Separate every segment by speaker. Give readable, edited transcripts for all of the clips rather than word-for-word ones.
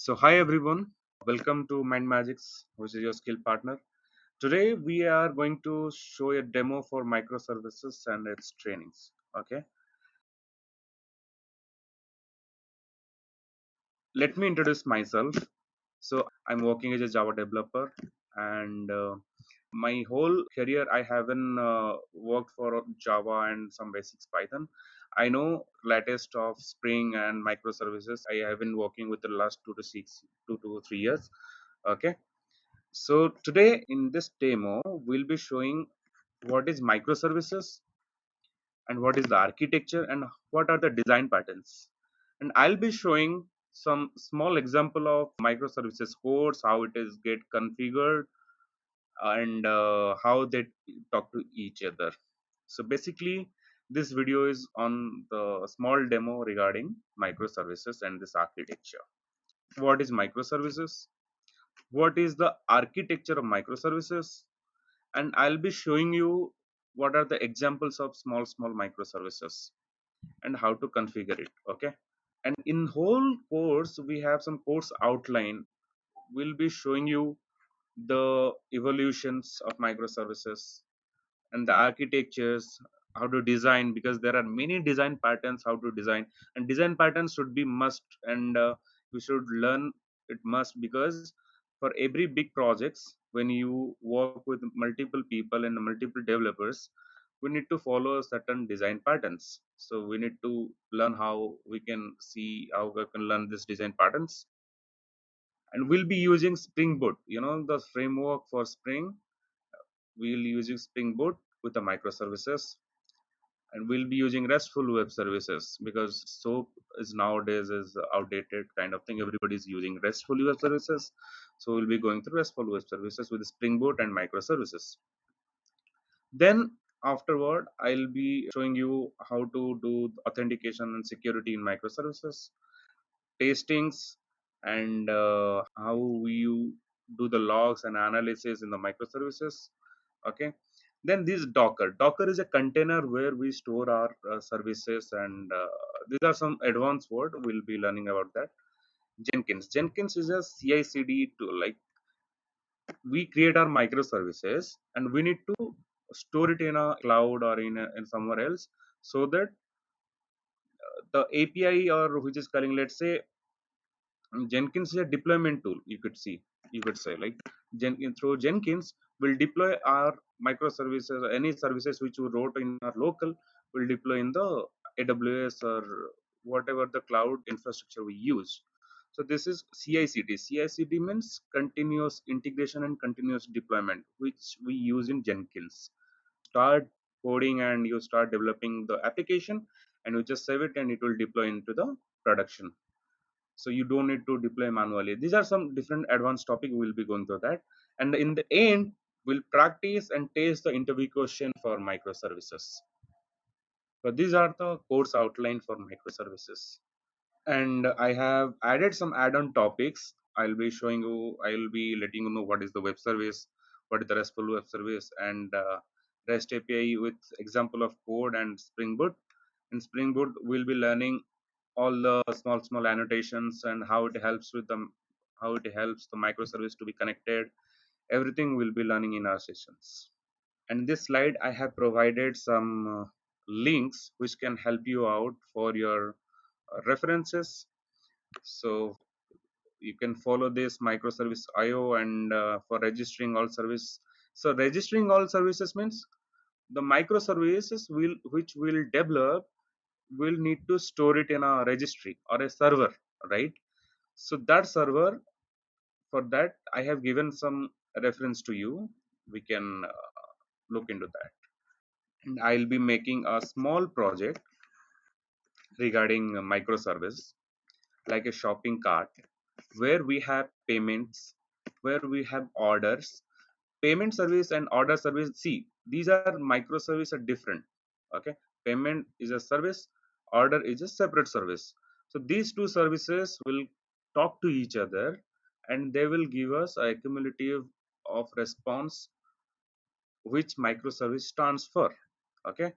Speaker 1: So, hi everyone, welcome to MindMajix, which is your skill partner. Today, we are going to show a demo for microservices and its trainings. Okay, let me introduce myself. So, I'm working as a Java developer, and my whole career I haven't worked for Java and some basics Python. I know latest of Spring and microservices. I have been working with the last 2 to 3 years. Okay. So today in this demo, we'll be showing what is microservices and what is the architecture and what are the design patterns. And I'll be showing some small example of microservices codes, how it is get configured, and how they talk to each other. So basically, this video is on the small demo regarding microservices and this architecture. What is microservices? What is the architecture of microservices? And I'll be showing you what are the examples of small microservices and how to configure it. Okay, and in whole course we have some course outline. We'll be showing you the evolutions of microservices and the architectures, how to design, because there are many design patterns, how to design, and design patterns should be must, and you should learn it must, because for every big projects, when you work with multiple people and multiple developers, we need to follow certain design patterns. So we need to learn how we can see how we can learn these design patterns. And we'll be using Spring Boot, the framework for Spring. We'll using Spring Boot with the microservices, and we'll be using RESTful web services because SOAP is nowadays is outdated kind of thing. Everybody is using RESTful web services, so we'll be going through RESTful web services with Spring Boot and microservices. Then afterward, I'll be showing you how to do authentication and security in microservices, tastings, and how you do the logs and analysis in the microservices. Okay, then this docker is a container where we store our services, and these are some advanced word we'll be learning about that. Jenkins is a CI/CD tool. Like, we create our microservices and we need to store it in a cloud or in somewhere else, so that the API, or which is calling, let's say, Jenkins is a deployment tool. You could say like Jenkins, through Jenkins will deploy our microservices or any services which we wrote in our local, will deploy in the AWS or whatever the cloud infrastructure we use. So this is CI/CD. CI/CD means continuous integration and continuous deployment, which we use in Jenkins. Start coding and you start developing the application, and you just save it and it will deploy into the production, so you don't need to deploy manually. These are some different advanced topic. We'll be going through that, and in the end we'll practice and test the interview question for microservices. So these are the course outline for microservices, and I have added some add-on topics. I'll be letting you know what is the web service, what is the RESTful web service, and REST API with example of code and Spring Boot. In Spring Boot we'll be learning all the small annotations and how it helps with them, how it helps the microservice to be connected. Everything we'll be learning in our sessions. And in this slide I have provided some links which can help you out for your references. So you can follow this microservice IO, and for registering all service. So registering all services means the microservices will which will develop will need to store it in a registry or a server, right? So that server, for that I have given some reference to you. We can look into that, and I'll be making a small project regarding a microservice, like a shopping cart, where we have payments, where we have orders. Payment service and order service, see, these are microservice are different. Okay, payment is a service, order is a separate service. So these two services will talk to each other, and they will give us a cumulative of response which microservice stands for. Okay,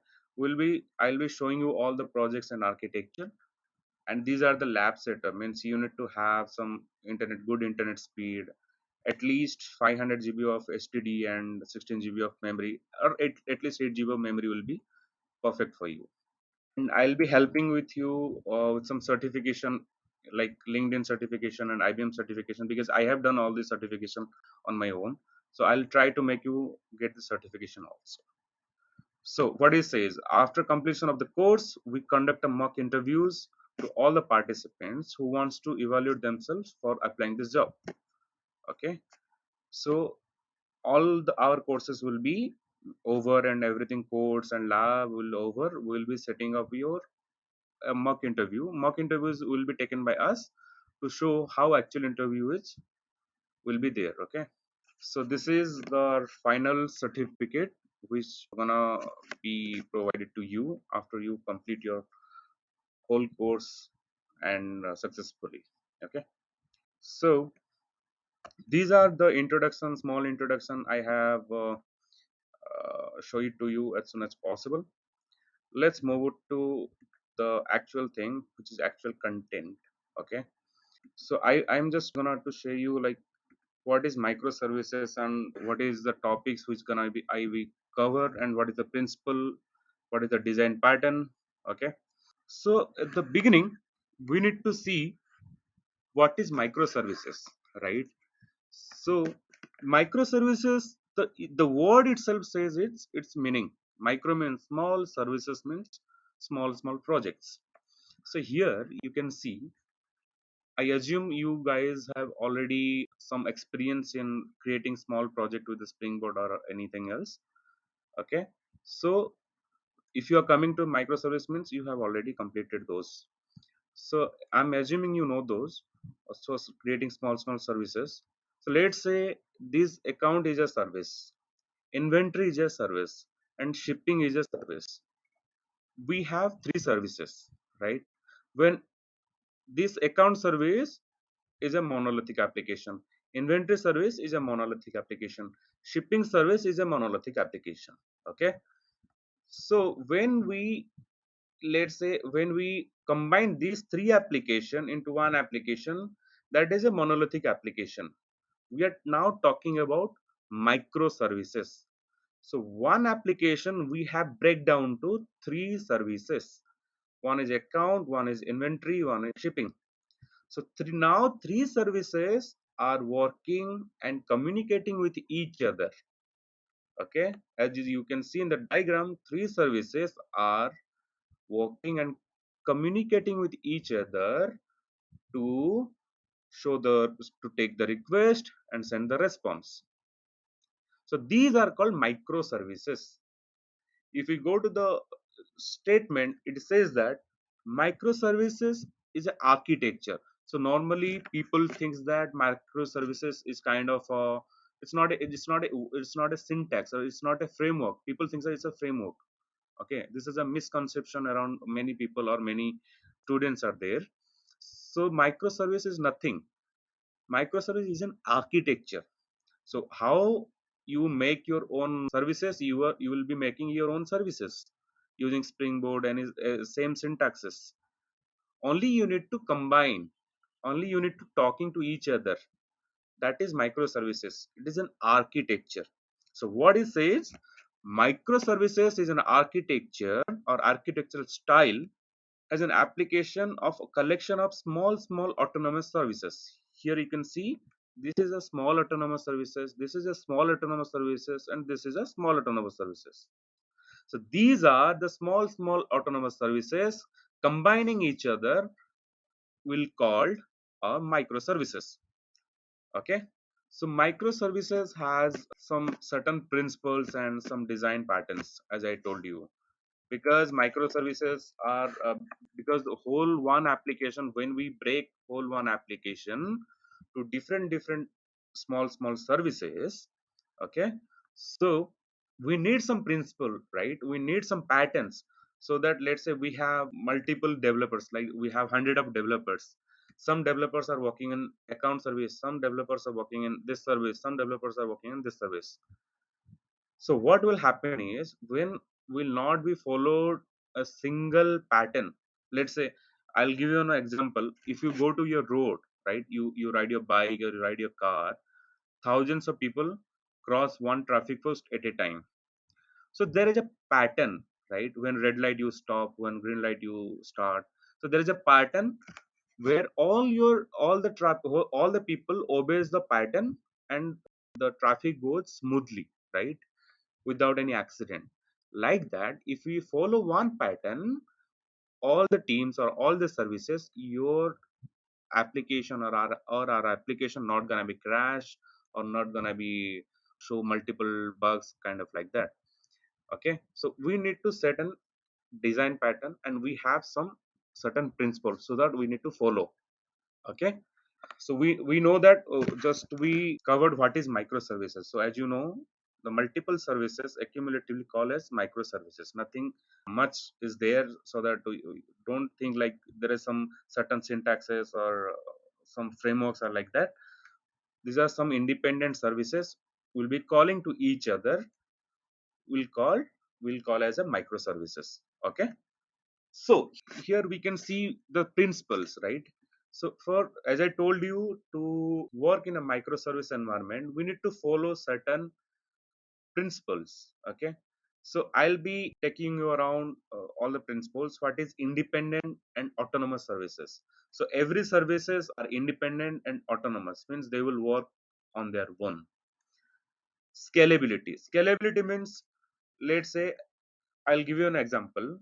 Speaker 1: I'll be showing you all the projects and architecture, And these are the lab setup, means you need to have some internet, good internet speed, at least 500 GB of STD and 16 GB of memory, or at least 8 GB of memory will be perfect for you. And I'll be helping with you with some certification like LinkedIn certification and IBM certification, because I have done all this certification on my own. So I'll try to make you get the certification also. So what he says, after completion of the course, we conduct a mock interviews to all the participants who wants to evaluate themselves for applying this job. Okay. So all our courses will be over and everything, course and lab will over. We'll be setting up your mock interview. Mock interviews will be taken by us to show how actual interview is will be there. Okay. So this is the final certificate which gonna be provided to you after you complete your whole course and successfully. Okay. So these are the introduction, small introduction I have show it to you as soon as possible. Let's move it to the actual thing, which is actual content. Okay. So I'm just gonna to share you like what is microservices and what is the topics which gonna be I will cover, and what is the principle, what is the design pattern. Okay. So at the beginning, we need to see what is microservices, right? So microservices, the word itself says its meaning. Micro means small, services means small projects. So here you can see, I assume you guys have already some experience in creating small project with the Springboard or anything else. Okay. So if you are coming to microservice means you have already completed those. So I'm assuming you know those. So creating small services. So let's say this account is a service, inventory is a service, and shipping is a service. We have three services, right? When this account service is a monolithic application, inventory service is a monolithic application, shipping service is a monolithic application. Okay. So when we, let's say when we combine these three application into one application, that is a monolithic application. We are now talking about microservices. So one application we have break down to three services. One is account, one is inventory, one is shipping. So now three services are working and communicating with each other. Okay, as you can see in the diagram, three services are working and communicating with each other to show the, to take the request and send the response. So these are called microservices. If we go to the statement, it says that microservices is an architecture. So normally people thinks that microservices is kind of a, it's not a syntax, or it's not a framework. People think that it's a framework. Okay, this is a misconception around many people or many students are there. So microservice is nothing. Microservice is an architecture. So how you make your own services, you will be making your own services using Springboard and is same syntaxes. Only you need to combine, only you need to talking to each other. That is microservices. It is an architecture. So what it says, microservices is an architecture or architectural style as an application of a collection of small autonomous services. Here you can see this is a small autonomous services, this is a small autonomous services, and this is a small autonomous services. So these are the small autonomous services combining each other will called microservices. Okay. So microservices has some certain principles and some design patterns, as I told you, because microservices are because the whole one application, when we break whole one application to different small services. Okay. So we need some principle, right? We need some patterns, so that let's say we have multiple developers, like we have 100 of developers. Some developers are working in account service, some developers are working in this service, some developers are working in this service. So what will happen is, when will not be followed a single pattern. Let's say I'll give you an example. If you go to your road, right, you ride your bike or you ride your car, thousands of people cross one traffic post at a time. So there is a pattern, right? When red light you stop, when green light you start. So there is a pattern where all the people obeys the pattern, and the traffic goes smoothly, right, without any accident. Like that, if we follow one pattern, all the teams or all the services, your application or our application not gonna be crash, or not gonna be show multiple bugs, kind of like that. Okay, so we need to set an design pattern, and we have some certain principles so that we need to follow. Okay, so we know that, just we covered what is microservices. So as you know, the multiple services accumulatively call as microservices. Nothing much is there, so that you don't think like there is some certain syntaxes or some frameworks are like that. These are some independent services will be calling to each other. We'll call as a microservices. Okay, so here we can see the principles, right? So for, as I told you, to work in a microservice environment, we need to follow certain principles. Okay, so I'll be taking you around all the principles. What is independent and autonomous services? So every services are independent and autonomous, means they will work on their own. Scalability means, let's say, I'll give you an example.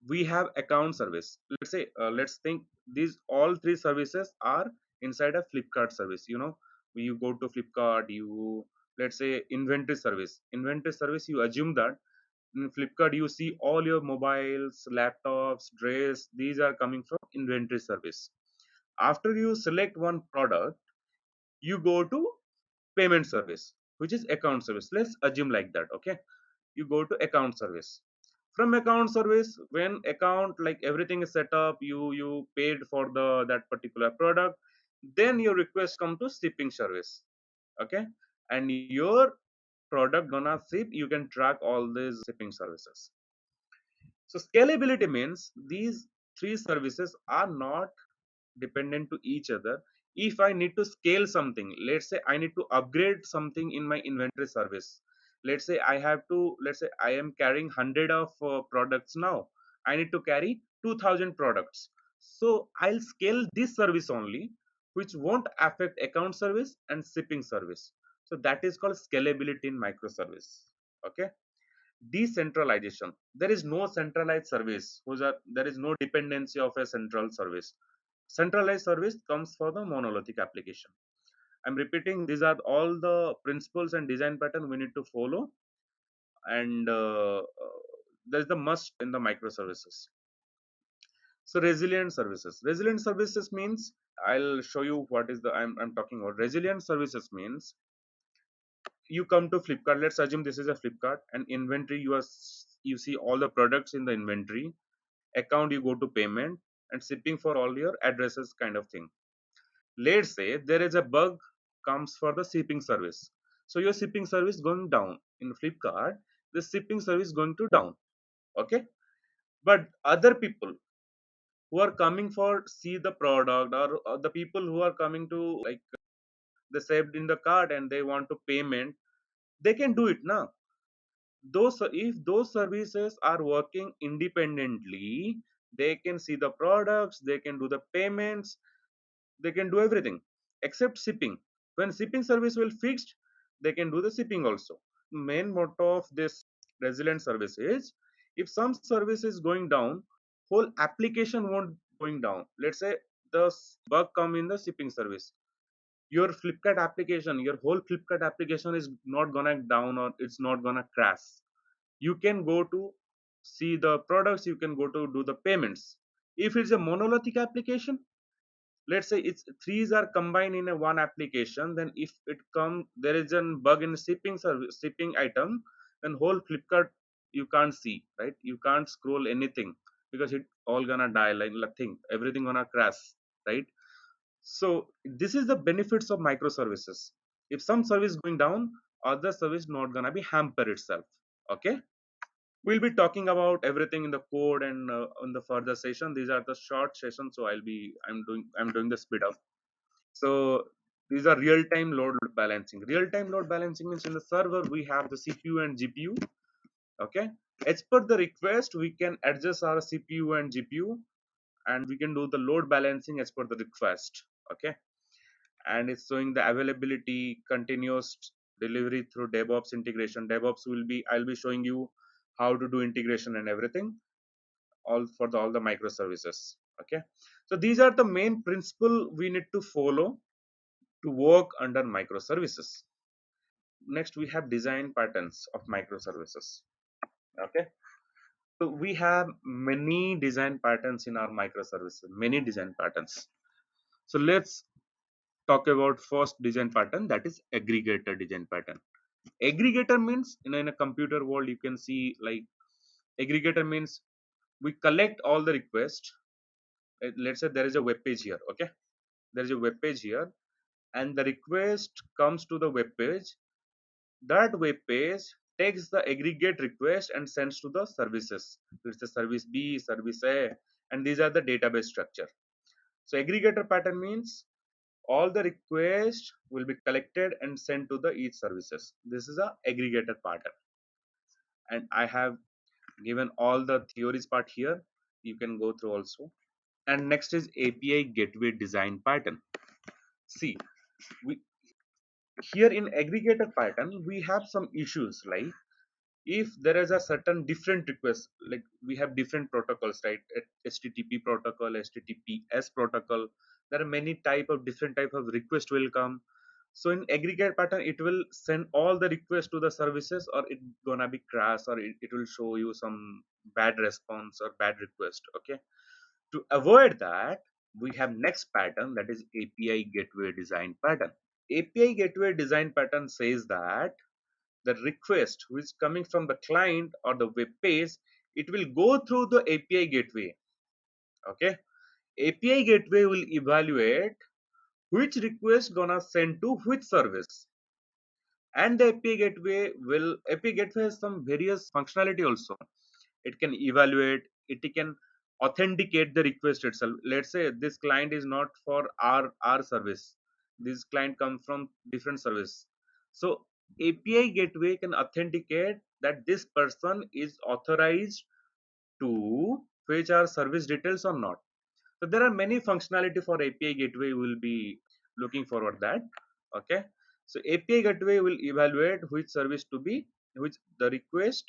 Speaker 1: We have account service. Let's say, let's think these all three services are inside a Flipkart service. You go to Flipkart, you, let's say, inventory service, you assume that in Flipkart you see all your mobiles, laptops, dress, these are coming from inventory service. After you select one product, you go to payment service, which is account service. Let's assume like that. Okay, you go to account service. From account service, when account, like everything is set up, you paid for that particular product, then your request come to shipping service. Okay, and your product gonna ship, you can track all these shipping services. So scalability means these three services are not dependent to each other. If I need to scale something, let's say I need to upgrade something in my inventory service. Let's say I am carrying 100 of products now. I need to carry 2000 products. So I'll scale this service only, which won't affect account service and shipping service. So that is called scalability in microservice. Okay, decentralization, there is no centralized service, there is no dependency of a central service. Centralized service comes for the monolithic application. I'm repeating, these are all the principles and design pattern we need to follow. And there's the must in the microservices. So resilient services means, I'll show you what is the I'm talking about. Resilient services means, you come to Flipkart, let's assume this is a Flipkart, and inventory, you see all the products in the inventory. Account, you go to payment, and shipping for all your addresses, kind of thing. Let's say there is a bug comes for the shipping service. So your shipping service going down in Flipkart, the shipping service going to down. Okay, but other people who are coming for see the product, or the people who are coming to, like, they saved in the cart and they want to payment, they can do it now. Those, if those services are working independently, they can see the products, they can do the payments, they can do everything except shipping. When shipping service will fixed, they can do the shipping also. Main motto of this resilient service is, if some service is going down, whole application won't going down. Let's say the bug come in the shipping service, your Flipkart application, your whole Flipkart application is not gonna down, or it's not gonna crash. You can go to see the products, you can go to do the payments. If it's a monolithic application, let's say it's threes are combined in a one application, then if it come, there is a bug in shipping service, shipping item, then whole Flipkart you can't see, right? You can't scroll anything, because it all gonna die, like nothing, everything gonna crash, right? So this is the benefits of microservices. If some service going down, other service not gonna be hamper itself. Okay, We'll be talking about everything in the code and in the further session. These are the short sessions, so I'm doing the speed up. So these are real-time load balancing. Real-time load balancing means in the server we have the CPU and GPU. Okay, as per the request we can adjust our CPU and GPU, and we can do the load balancing as per the request. Okay, and it's showing the availability, continuous delivery through DevOps integration. DevOps will be, I'll be showing you how to do integration and everything, all for all the microservices. Okay, so these are the main principle we need to follow to work under microservices. Next, we have design patterns of microservices. Okay, so we have many design patterns in our microservices, many design patterns. So let's talk about first design pattern, that is aggregator design pattern. Aggregator means in a computer world you can see like aggregator means we collect all the requests. Let's say there is a web page here. Okay, there is a web page here, and the request comes to the web page. That web page takes the aggregate request and sends to the services. It's the service B, service A, and these are the database structure. So aggregator pattern means all the requests will be collected and sent to the each services. This is a aggregator pattern, and I have given all the theories part here. You can go through also. And next is API gateway design pattern. See, we here in aggregator pattern we have some issues like if there is a certain different request, like we have different protocols, right? HTTP protocol, HTTPS protocol, there are many different type of request will come. So in aggregate pattern it will send all the requests to the services, or it gonna be crash, or it will show you some bad response or bad request. Okay, to avoid that we have next pattern, that is API gateway design pattern. API gateway design pattern says that the request which is coming from the client or the web page, it will go through the API gateway. Okay, API gateway will evaluate which request gonna send to which service, and the API gateway has some various functionality also. It can evaluate, it can authenticate the request itself. Let's say this client is not for our service, this client comes from different service. So API gateway can authenticate that this person is authorized to fetch our service details or not. So there are many functionality for API gateway. Will be looking forward that. Okay, so API gateway will evaluate which service to be, which the request,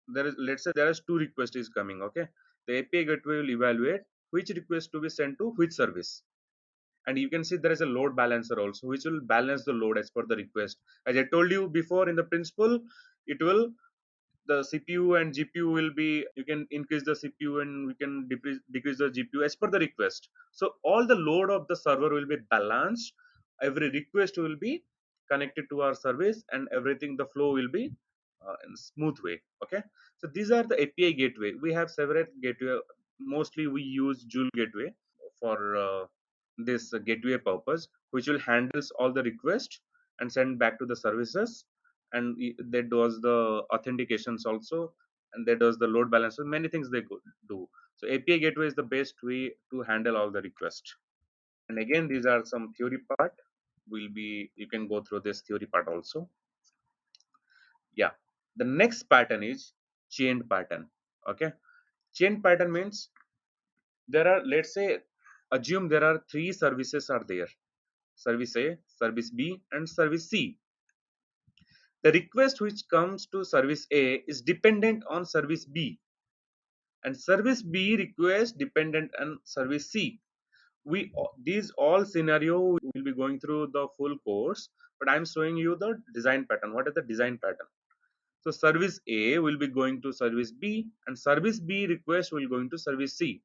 Speaker 1: there is, let's say there is two requests is coming. Okay, the API gateway will evaluate which request to be sent to which service. And you can see there is a load balancer also, which will balance the load as per the request. As I told you before in the principle, it will, the CPU and GPU will be, you can increase the CPU and we can decrease the GPU as per the request. So all the load of the server will be balanced. Every request will be connected to our service, and everything, the flow will be in a smooth way. Okay, so these are the API gateway. We have several gateway. Mostly we use Joule gateway for this gateway purpose, which will handles all the requests and send back to the services, and that does the authentications also, and that does the load balancer, many things they do. So API gateway is the best way to handle all the requests. And again, these are some theory part, will be, you can go through this theory part also. Yeah, the next pattern is chained pattern. Okay, chain pattern means there are, let's say, assume there are three services are there: service A, service B, and service C. The request which comes to service A is dependent on service B, and service B request dependent on service C. We, these all scenario will be going through the full course, but I'm showing you the design pattern. What is the design pattern? So service A will be going to service B, and service B request will going to service C.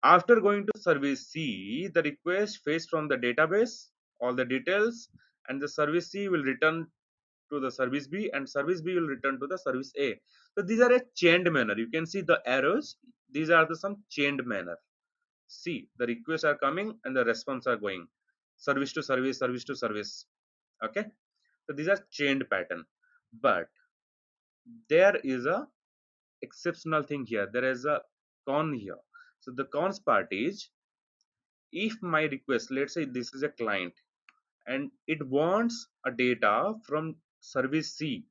Speaker 1: After going to service C, the request fetched from the database all the details, and the service C will return to the service B, and service B will return to the service A. So these are a chained manner. You can see the arrows. These are the some chained manner. See, the requests are coming and the response are going. Service to service, service to service. Okay. So these are chained pattern. But there is a exceptional thing here. There is a con here. So the cons part is, if my request, let's say this is a client and it wants a data from service C,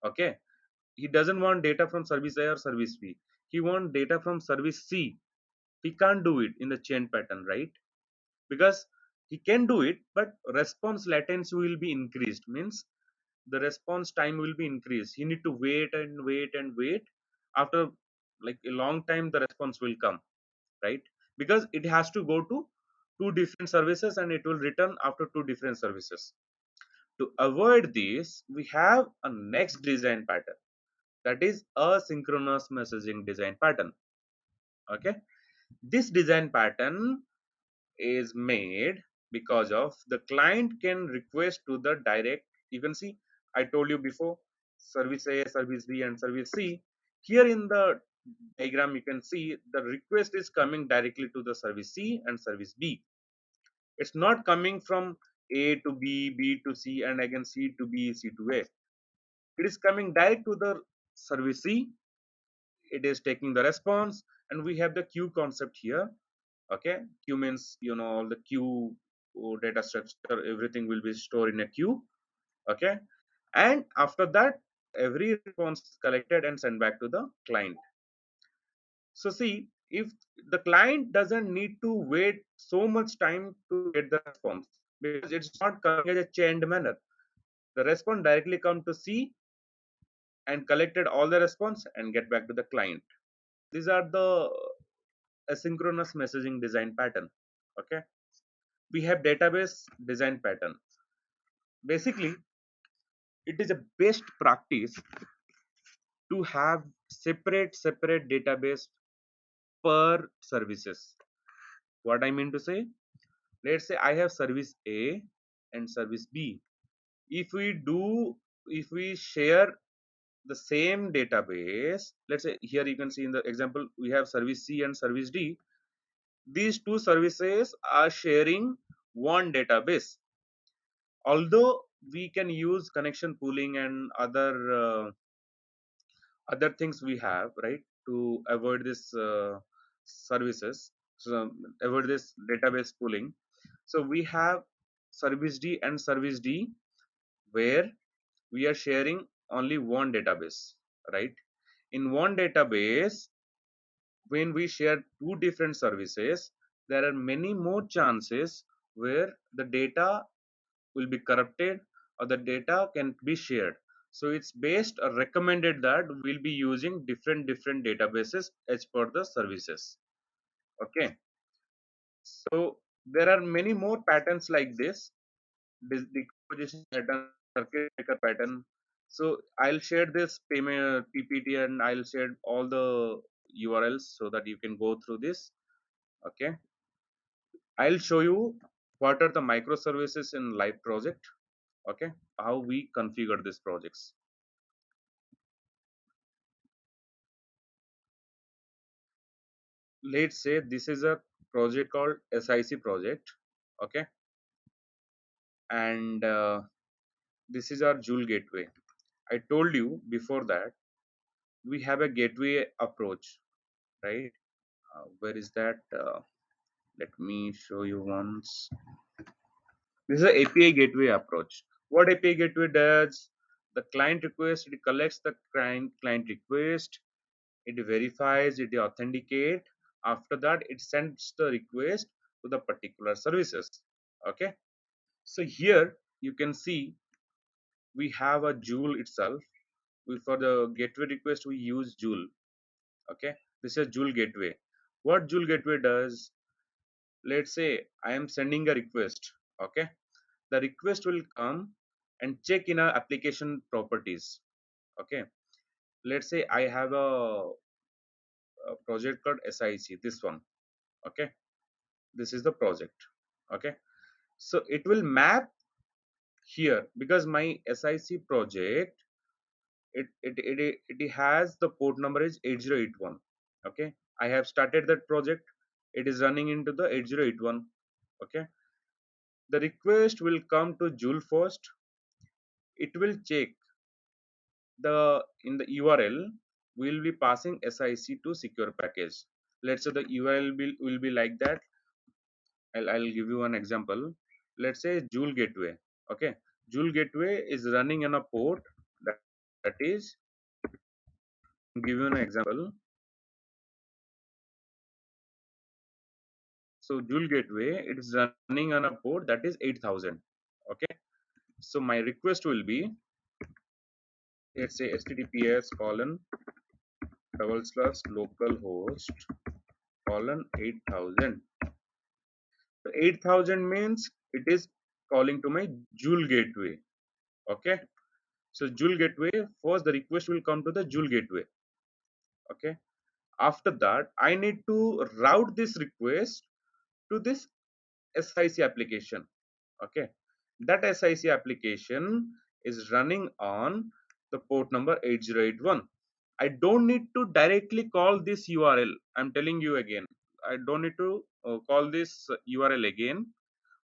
Speaker 1: okay, he doesn't want data from service A or service B. He wants data from service C. He can't do it in the chain pattern, right? Because he can do it, but response latency will be increased. Means the response time will be increased. He need to wait and wait and wait. After like a long time, the response will come, right? Because it has to go to two different services and it will return after two different services. To avoid this, we have a next design pattern, that is asynchronous messaging design pattern. Okay, this design pattern is made because of the client can request to the direct. You can see, I told you before, service A, service B, and service C. Here in the diagram, you can see the request is coming directly to the service C and service B. It's not coming from A to B, B to C, and again C to B, C to A. It is coming direct to the service C. It is taking the response, and we have the queue concept here. Okay, queue means, all the queue, data structure, everything will be stored in a queue. Okay, and after that, every response is collected and sent back to the client. So see, if the client doesn't need to wait so much time to get the response, because it's not coming as a chained manner. The response directly come to C and collected all the response and get back to the client. These are the asynchronous messaging design pattern. Okay, we have database design pattern. Basically, it is a best practice to have separate database per services. What I mean to say, let's say I have service A and service B. If we do, if we share the same database, let's say here you can see in the example we have service C and service D. These two services are sharing one database. Although we can use connection pooling and other things we have, right, to avoid this services, so avoid this database pooling. So we have service D and service D, where we are sharing only one database, right? In one database, when we share two different services, there are many more chances where the data will be corrupted or the data can be shared. So it's based or recommended that we'll be using different databases as per the services. Okay, so there are many more patterns like this decomposition pattern, circuit breaker pattern. So I'll share this payment PPT and I'll share all the URLs so that you can go through this. Okay, I'll show you what are the microservices in live project. Okay, how we configure these projects. Let's say this is a project called SIC project. Okay, and this is our Joule gateway. I told you before that we have a gateway approach, right? Where is that? Let me show you once. This is a API gateway approach. What API gateway does? The client request, it collects the client request, it verifies, it authenticate. After that, it sends the request to the particular services. Okay, so here you can see we have a Joule itself. For the gateway request we use Joule. Okay, this is Joule gateway. What Joule gateway does, let's say I am sending a request. Okay, the request will come and check in our application properties. Okay, let's say I have a project called SIC, this one. Okay, this is the project. Okay, so it will map here because my SIC project, it has the port number is 8081. Okay, I have started that project, it is running into the 8081. Okay, the request will come to Joule first. It will check the in the URL we will be passing SIC to secure package. Let's say the URL will be like that. I'll give you an example. Let's say Joule gateway. Okay, Joule gateway is running on a port that, that is, give you an example. So Joule gateway, it is running on a port that is 8000. Okay, so my request will be, let's say https colon double slash localhost colon 8000. So 8000 means it is calling to my Joule gateway. Okay, so Joule gateway, first the request will come to the Joule gateway. Okay, after that I need to route this request to this SIC application. Okay, that SIC application is running on the port number 8081. I don't need to directly call this URL. I'm telling you again, I don't need to call this URL again.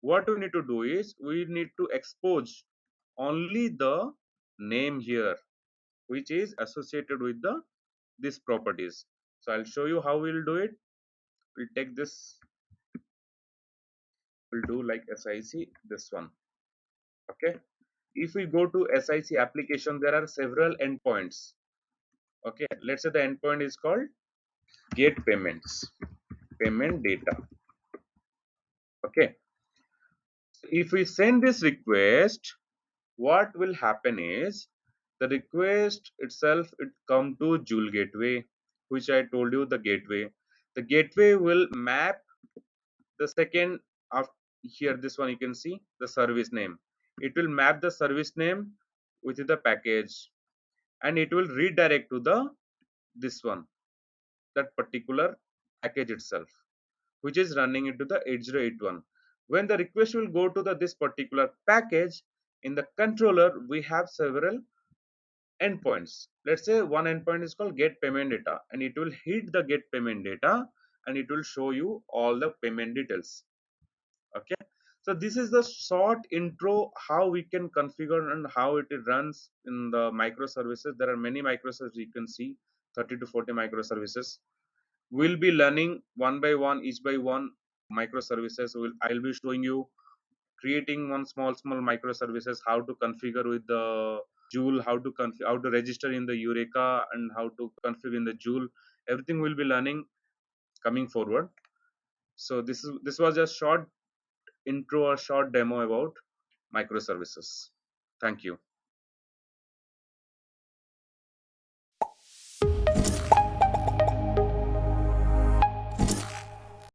Speaker 1: What we need to do is we need to expose only the name here, which is associated with the these properties. So I'll show you how we'll do it. We'll take this, we'll do like SIC, this one. Okay, if we go to SIC application, there are several endpoints. Okay, let's say the endpoint is called get payments, payment data. Okay, if we send this request, what will happen is the request itself, it come to Joule gateway, which I told you, the gateway. The gateway will map the second of here, this one you can see the service name. It will map the service name within the package, and it will redirect to the this one, that particular package itself, which is running into the 8081. When the request will go to the this particular package, in the controller we have several endpoints. Let's say one endpoint is called get payment data, and it will hit the get payment data and it will show you all the payment details. Okay, so this is the short intro how we can configure and how it runs in the microservices. There are many microservices, you can see 30 to 40 microservices. We'll be learning one by one, each by one microservices. I'll be showing you creating one small microservices, how to configure with the Joule, how to register in the Eureka, and how to configure in the Joule. Everything we'll be learning coming forward. So this was a short intro or short demo about microservices. Thank you.